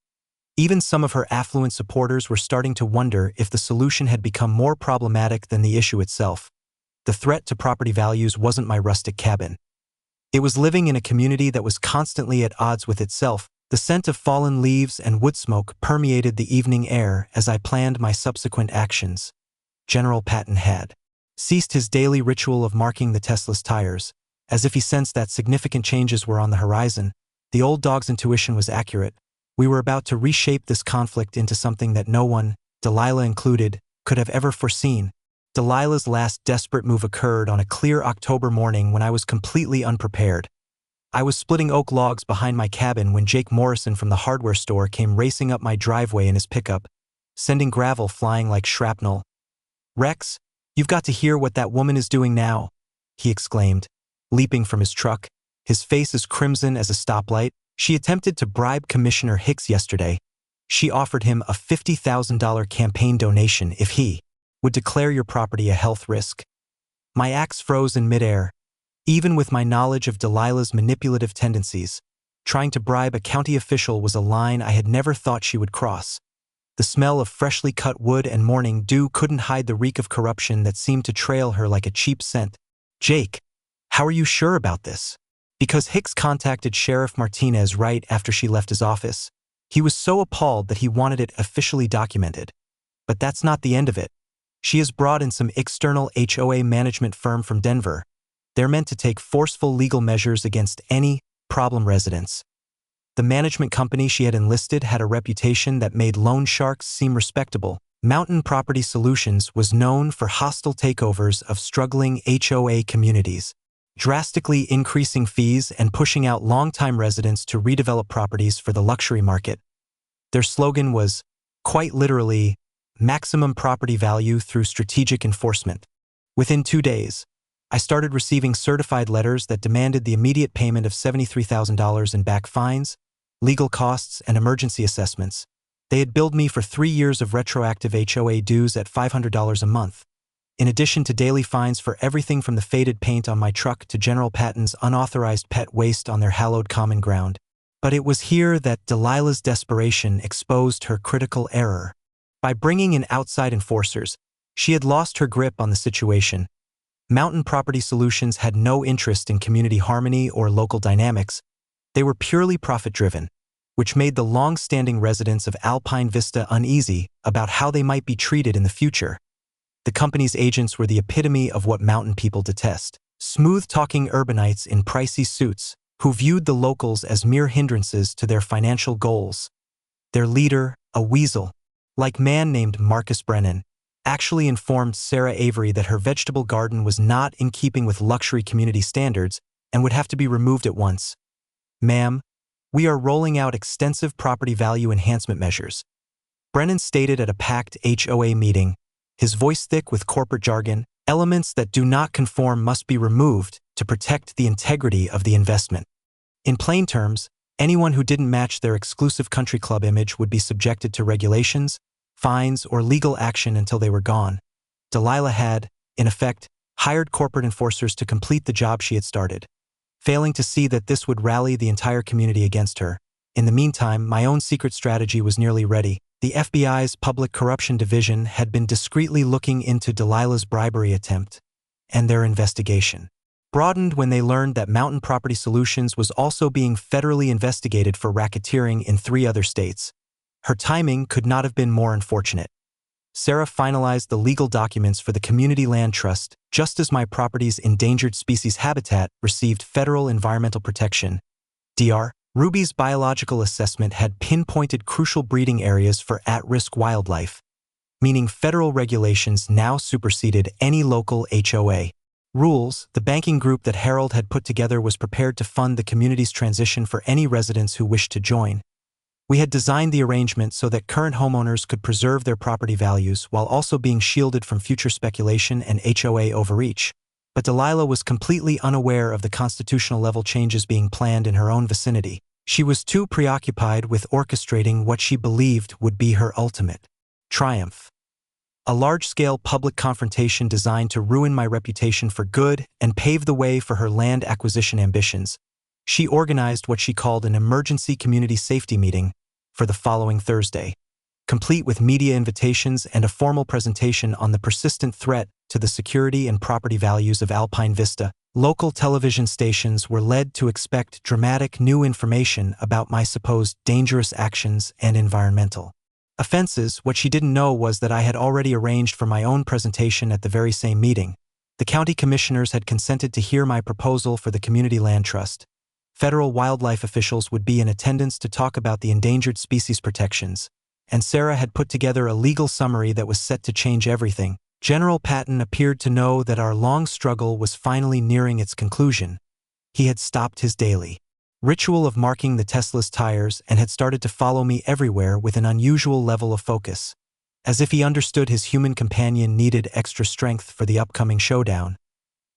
Even some of her affluent supporters were starting to wonder if the solution had become more problematic than the issue itself. The threat to property values wasn't my rustic cabin. It was living in a community that was constantly at odds with itself. The scent of fallen leaves and wood smoke permeated the evening air as I planned my subsequent actions. General Patton had ceased his daily ritual of marking the Tesla's tires, as if he sensed that significant changes were on the horizon. The old dog's intuition was accurate. We were about to reshape this conflict into something that no one, Delilah included, could have ever foreseen. Delilah's last desperate move occurred on a clear October morning when I was completely unprepared. I was splitting oak logs behind my cabin when Jake Morrison from the hardware store came racing up my driveway in his pickup, sending gravel flying like shrapnel. "Rex, you've got to hear what that woman is doing now," he exclaimed, leaping from his truck, his face as crimson as a stoplight. "She attempted to bribe Commissioner Hicks yesterday. She offered him a $50,000 campaign donation if he would declare your property a health risk." My axe froze in midair. Even with my knowledge of Delilah's manipulative tendencies, trying to bribe a county official was a line I had never thought she would cross. The smell of freshly cut wood and morning dew couldn't hide the reek of corruption that seemed to trail her like a cheap scent. "Jake, how are you sure about this?" Because Hicks contacted Sheriff Martinez right after she left his office. He was so appalled that he wanted it officially documented. But that's not the end of it. She has brought in some external HOA management firm from Denver. They're meant to take forceful legal measures against any problem residents. The management company she had enlisted had a reputation that made loan sharks seem respectable. Mountain Property Solutions was known for hostile takeovers of struggling HOA communities, drastically increasing fees and pushing out longtime residents to redevelop properties for the luxury market. Their slogan was, Quite literally, maximum property value through strategic enforcement. Within 2 days, I started receiving certified letters that demanded the immediate payment of $73,000 in back fines, legal costs, and emergency assessments. They had billed me for 3 years of retroactive HOA dues at $500 a month, in addition to daily fines for everything from the faded paint on my truck to General Patton's unauthorized pet waste on their hallowed common ground. But it was here that Delilah's desperation exposed her critical error. By bringing in outside enforcers, she had lost her grip on the situation. Mountain Property Solutions had no interest in community harmony or local dynamics. They were purely profit-driven, which made the long-standing residents of Alpine Vista uneasy about how they might be treated in the future. The company's agents were the epitome of what mountain people detest: smooth-talking urbanites in pricey suits who viewed the locals as mere hindrances to their financial goals. Their leader, a weasel, like man named Marcus Brennan, actually informed Sarah Avery that her vegetable garden was not in keeping with luxury community standards and would have to be removed at once. "Ma'am, we are rolling out extensive property value enhancement measures," Brennan stated at a packed HOA meeting, his voice thick with corporate jargon. "Elements that do not conform must be removed to protect the integrity of the investment." In plain terms, anyone who didn't match their exclusive country club image would be subjected to regulations, fines, or legal action until they were gone. Delilah had, in effect, hired corporate enforcers to complete the job she had started, failing to see that this would rally the entire community against her. In the meantime, my own secret strategy was nearly ready. The FBI's Public Corruption Division had been discreetly looking into Delilah's bribery attempt, and their investigation broadened when they learned that Mountain Property Solutions was also being federally investigated for racketeering in 3 other states. Her timing could not have been more unfortunate. Sarah finalized the legal documents for the Community Land Trust just as my property's endangered species habitat received federal environmental protection. Dr. Ruby's biological assessment had pinpointed crucial breeding areas for at-risk wildlife, meaning federal regulations now superseded any local HOA rules. The banking group that Harold had put together was prepared to fund the community's transition for any residents who wished to join. We had designed the arrangement so that current homeowners could preserve their property values while also being shielded from future speculation and HOA overreach. But Delilah was completely unaware of the constitutional-level changes being planned in her own vicinity. She was too preoccupied with orchestrating what she believed would be her ultimate triumph: a large-scale public confrontation designed to ruin my reputation for good and pave the way for her land acquisition ambitions. She organized what she called an emergency community safety meeting for the following Thursday, complete with media invitations and a formal presentation on the persistent threat to the security and property values of Alpine Vista. Local television stations were led to expect dramatic new information about my supposed dangerous actions and environmental offenses. What she didn't know was that I had already arranged for my own presentation at the very same meeting. The county commissioners had consented to hear my proposal for the Community Land Trust. Federal wildlife officials would be in attendance to talk about the endangered species protections, and Sarah had put together a legal summary that was set to change everything. General Patton appeared to know that our long struggle was finally nearing its conclusion. He had stopped his daily ritual of marking the Tesla's tires and had started to follow me everywhere with an unusual level of focus, as if he understood his human companion needed extra strength for the upcoming showdown.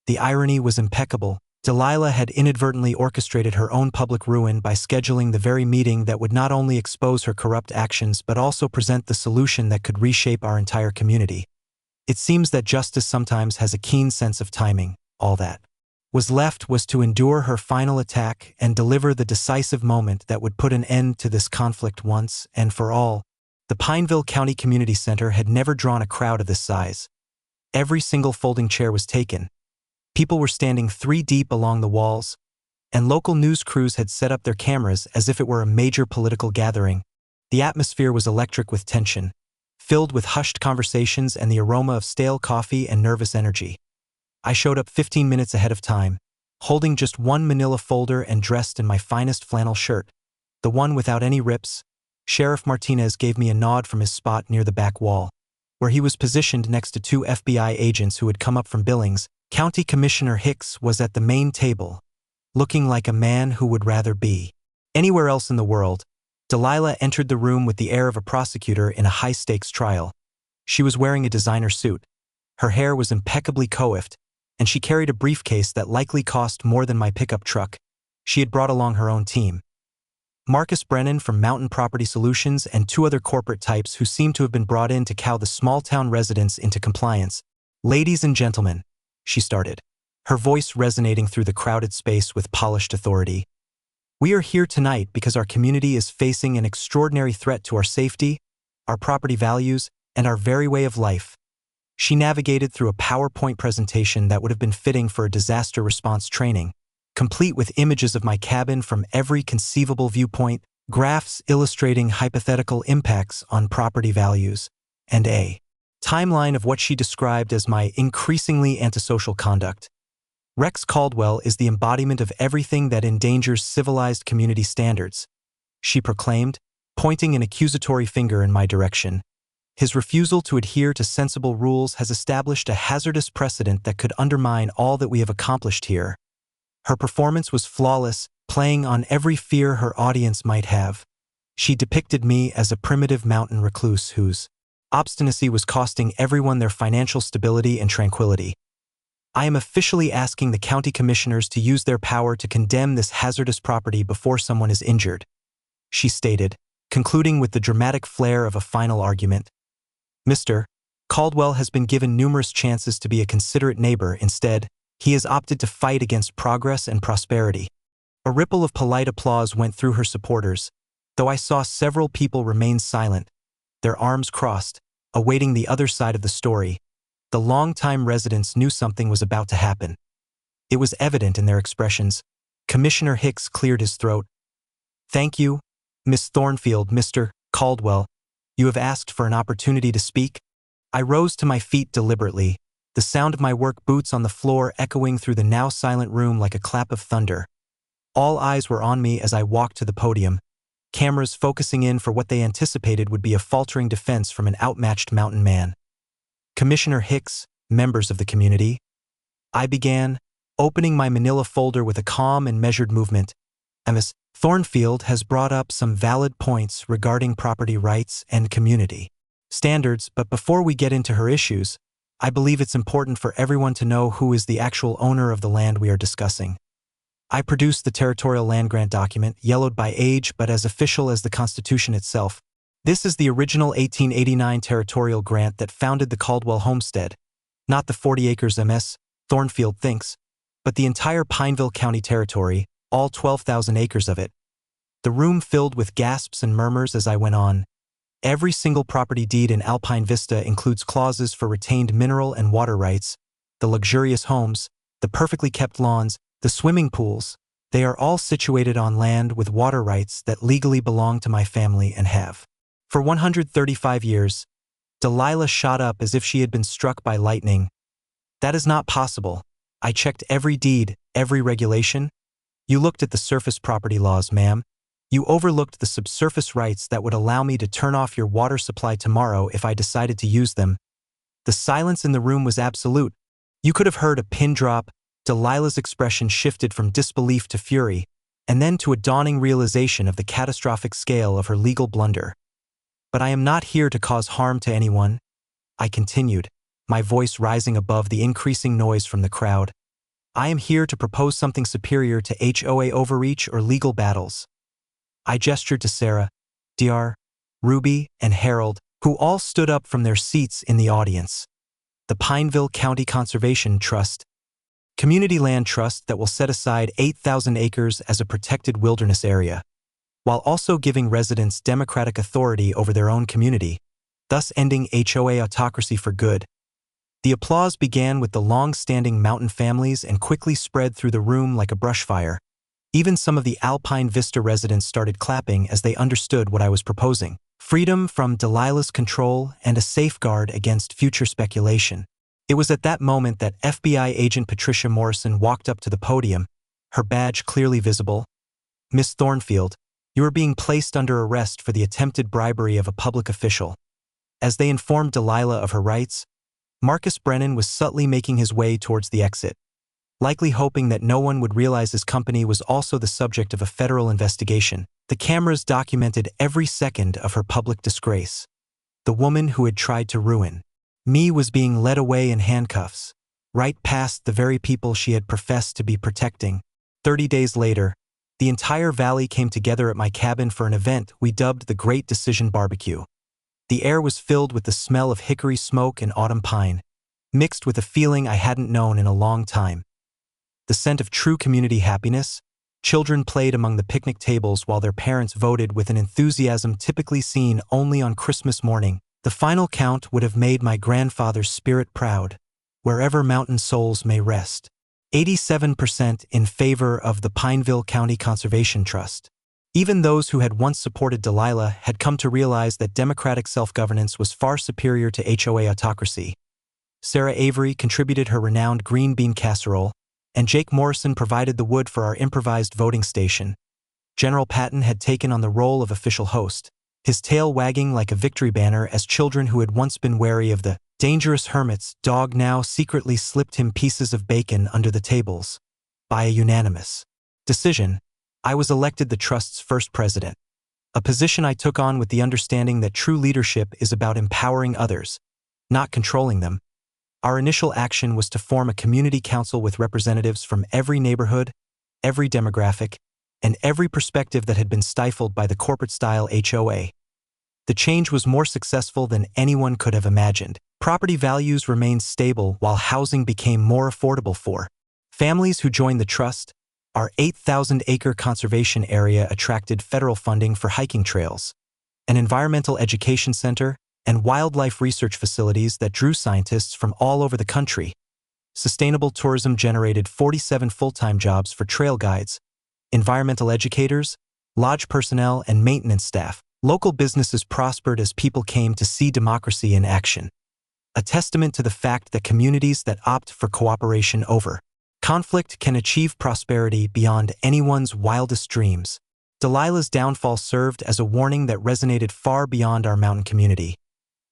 The irony was impeccable. Delilah had inadvertently orchestrated her own public ruin by scheduling the very meeting that would not only expose her corrupt actions but also present the solution that could reshape our entire community. It seems that justice sometimes has a keen sense of timing. All that was left was to endure her final attack and deliver the decisive moment that would put an end to this conflict once and for all. The Pineville County Community Center had never drawn a crowd of this size. Every single folding chair was taken. People were standing 3 deep along the walls, and local news crews had set up their cameras as if it were a major political gathering. The atmosphere was electric with tension, filled with hushed conversations and the aroma of stale coffee and nervous energy. I showed up 15 minutes ahead of time, holding just one manila folder and dressed in my finest flannel shirt, the one without any rips. Sheriff Martinez gave me a nod from his spot near the back wall, where he was positioned next to 2 FBI agents who had come up from Billings. County Commissioner Hicks was at the main table, looking like a man who would rather be anywhere else in the world. Delilah entered the room with the air of a prosecutor in a high-stakes trial. She was wearing a designer suit. Her hair was impeccably coiffed, and she carried a briefcase that likely cost more than my pickup truck. She had brought along her own team. Marcus Brennan from Mountain Property Solutions and 2 other corporate types who seemed to have been brought in to cow the small-town residents into compliance. "Ladies and gentlemen," she started, her voice resonating through the crowded space with polished authority. "We are here tonight because our community is facing an extraordinary threat to our safety, our property values, and our very way of life." She navigated through a PowerPoint presentation that would have been fitting for a disaster response training, complete with images of my cabin from every conceivable viewpoint, graphs illustrating hypothetical impacts on property values, and a timeline of what she described as my increasingly antisocial conduct. "Rex Caldwell is the embodiment of everything that endangers civilized community standards," she proclaimed, pointing an accusatory finger in my direction. "His refusal to adhere to sensible rules has established a hazardous precedent that could undermine all that we have accomplished here." Her performance was flawless, playing on every fear her audience might have. She depicted me as a primitive mountain recluse whose obstinacy was costing everyone their financial stability and tranquility. "I am officially asking the county commissioners to use their power to condemn this hazardous property before someone is injured," she stated, concluding with the dramatic flair of a final argument. "Mr. Caldwell has been given numerous chances to be a considerate neighbor. Instead, he has opted to fight against progress and prosperity." A ripple of polite applause went through her supporters, though I saw several people remain silent, their arms crossed, awaiting the other side of the story. The long-time residents knew something was about to happen. It was evident in their expressions. Commissioner Hicks cleared his throat. "Thank you, Miss Thornfield. Mr. Caldwell, you have asked for an opportunity to speak." I rose to my feet deliberately, the sound of my work boots on the floor echoing through the now silent room like a clap of thunder. All eyes were on me as I walked to the podium, cameras focusing in for what they anticipated would be a faltering defense from an outmatched mountain man. "Commissioner Hicks, members of the community," I began, opening my manila folder with a calm and measured movement. "Miss Thornfield has brought up some valid points regarding property rights and community standards, but before we get into her issues, I believe it's important for everyone to know who is the actual owner of the land we are discussing." I produced the territorial land grant document, yellowed by age but as official as the Constitution itself. "This is the original 1889 territorial grant that founded the Caldwell homestead. Not the 40 acres Ms. Thornfield thinks, but the entire Pineville County territory, all 12,000 acres of it." The room filled with gasps and murmurs as I went on. "Every single property deed in Alpine Vista includes clauses for retained mineral and water rights, the luxurious homes, the perfectly kept lawns, the swimming pools. They are all situated on land with water rights that legally belong to my family and have for 135 years." Delilah shot up as if she had been struck by lightning. "That is not possible. I checked every deed, every regulation." "You looked at the surface property laws, ma'am. You overlooked the subsurface rights that would allow me to turn off your water supply tomorrow if I decided to use them." The silence in the room was absolute. You could have heard a pin drop. Delilah's expression shifted from disbelief to fury, and then to a dawning realization of the catastrophic scale of her legal blunder. "But I am not here to cause harm to anyone," I continued, my voice rising above the increasing noise from the crowd. "I am here to propose something superior to HOA overreach or legal battles." I gestured to Sarah, Dr. Ruby, and Harold, who all stood up from their seats in the audience. "The Pineville County Conservation Trust, community land trust that will set aside 8,000 acres as a protected wilderness area, while also giving residents democratic authority over their own community, thus ending HOA autocracy for good." The applause began with the long-standing mountain families and quickly spread through the room like a brushfire. Even some of the Alpine Vista residents started clapping as they understood what I was proposing: freedom from Delilah's control and a safeguard against future speculation. It was at that moment that FBI agent Patricia Morrison walked up to the podium, her badge clearly visible. "Miss Thornfield, you are being placed under arrest for the attempted bribery of a public official." As they informed Delilah of her rights, Marcus Brennan was subtly making his way towards the exit. likely hoping that no one would realize his company was also the subject of a federal investigation. The cameras documented every second of her public disgrace. The woman who had tried to ruin me was being led away in handcuffs, right past the very people she had professed to be protecting. 30 days later, the entire valley came together at my cabin for an event we dubbed the Great Decision Barbecue. The air was filled with the smell of hickory smoke and autumn pine, mixed with a feeling I hadn't known in a long time. The scent of true community happiness. Children played among the picnic tables while their parents voted with an enthusiasm typically seen only on Christmas morning. The final count would have made my grandfather's spirit proud, wherever mountain souls may rest. 87% in favor of the Pineville County Conservation Trust. Even those who had once supported Delilah had come to realize that democratic self-governance was far superior to HOA autocracy. Sarah Avery contributed her renowned green bean casserole, and Jake Morrison provided the wood for our improvised voting station. General Patton had taken on the role of official host, his tail wagging like a victory banner as children who had once been wary of the dangerous hermit's dog now secretly slipped him pieces of bacon under the tables. By a unanimous decision, I was elected the Trust's first president, a position I took on with the understanding that true leadership is about empowering others, not controlling them. Our initial action was to form a community council with representatives from every neighborhood, every demographic, and every perspective that had been stifled by the corporate-style HOA. The change was more successful than anyone could have imagined. Property values remained stable while housing became more affordable for families who joined the trust. Our 8,000-acre conservation area attracted federal funding for hiking trails, an environmental education center, and wildlife research facilities that drew scientists from all over the country. Sustainable tourism generated 47 full-time jobs for trail guides, environmental educators, lodge personnel, and maintenance staff. Local businesses prospered as people came to see democracy in action, a testament to the fact that communities that opt for cooperation over conflict can achieve prosperity beyond anyone's wildest dreams. Delilah's downfall served as a warning that resonated far beyond our mountain community.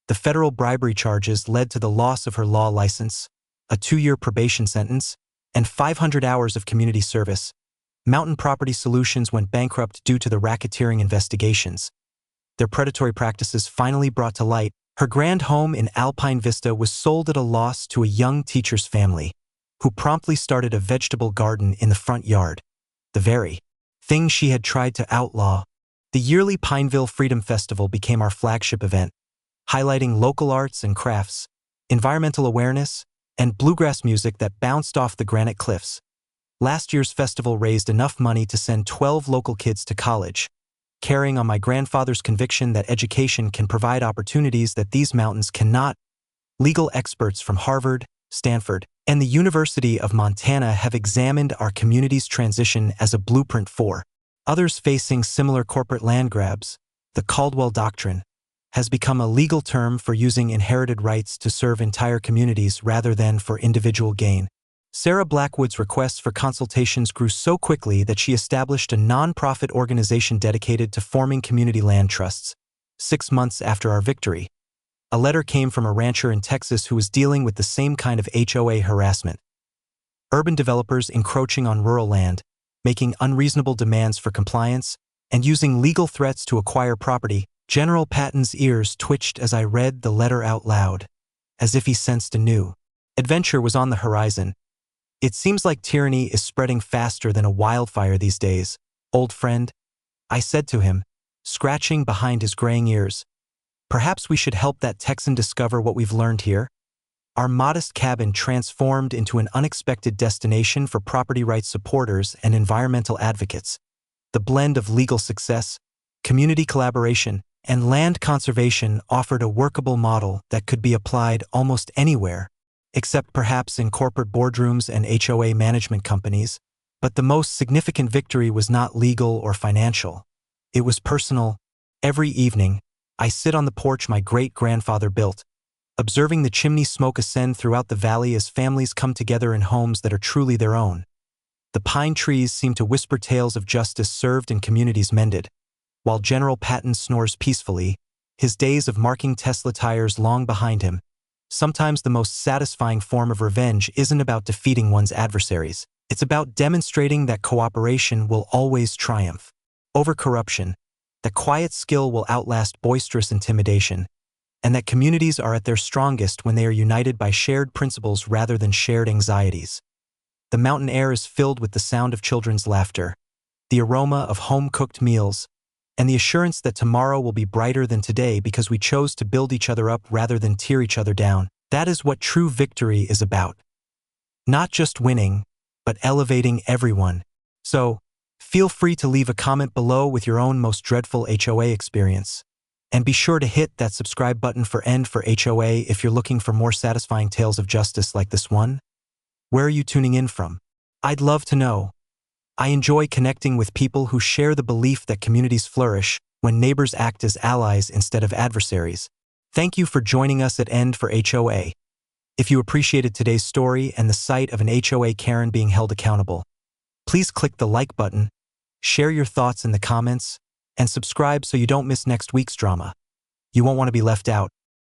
The federal bribery charges led to the loss of her law license, a 2-year probation sentence, and 500 hours of community service. Mountain Property Solutions went bankrupt due to the racketeering investigations. Their predatory practices finally brought to light. Her grand home in Alpine Vista was sold at a loss to a young teacher's family, who promptly started a vegetable garden in the front yard, the very thing she had tried to outlaw. The yearly Pineville Freedom Festival became our flagship event, highlighting local arts and crafts, environmental awareness, and bluegrass music that bounced off the granite cliffs. Last year's festival raised enough money to send 12 local kids to college, carrying on my grandfather's conviction that education can provide opportunities that these mountains cannot. Legal experts from Harvard, Stanford, and the University of Montana have examined our community's transition as a blueprint for others facing similar corporate land grabs. The Caldwell Doctrine has become a legal term for using inherited rights to serve entire communities rather than for individual gain. Sarah Blackwood's requests for consultations grew so quickly that she established a non-profit organization dedicated to forming community land trusts. 6 months after our victory, a letter came from a rancher in Texas who was dealing with the same kind of HOA harassment. Urban developers encroaching on rural land, making unreasonable demands for compliance, and using legal threats to acquire property. General Patton's ears twitched as I read the letter out loud, as if he sensed a new adventure was on the horizon. It seems like tyranny is spreading faster than a wildfire these days, old friend, I said to him, scratching behind his graying ears. Perhaps we should help that Texan discover what we've learned here. Our modest cabin transformed into an unexpected destination for property rights supporters and environmental advocates. The blend of legal success, community collaboration, and land conservation offered a workable model that could be applied almost anywhere, except perhaps in corporate boardrooms and HOA management companies. But the most significant victory was not legal or financial. It was personal. Every evening, I sit on the porch my great-grandfather built, observing the chimney smoke ascend throughout the valley as families come together in homes that are truly their own. The pine trees seem to whisper tales of justice served and communities mended, while General Patton snores peacefully, his days of marking Tesla tires long behind him. Sometimes the most satisfying form of revenge isn't about defeating one's adversaries. It's about demonstrating that cooperation will always triumph over corruption, that quiet skill will outlast boisterous intimidation, and that communities are at their strongest when they are united by shared principles rather than shared anxieties. The mountain air is filled with the sound of children's laughter, the aroma of home-cooked meals, and the assurance that tomorrow will be brighter than today because we chose to build each other up rather than tear each other down. That is what true victory is about. Not just winning, but elevating everyone. So, feel free to leave a comment below with your own most dreadful HOA experience. And be sure to hit that subscribe button for HOA if you're looking for more satisfying tales of justice like this one. Where are you tuning in from? I'd love to know. I enjoy connecting with people who share the belief that communities flourish when neighbors act as allies instead of adversaries. Thank you for joining us at End for HOA. If you appreciated today's story and the sight of an HOA Karen being held accountable, please click the like button, share your thoughts in the comments, and subscribe so you don't miss next week's drama. You won't want to be left out.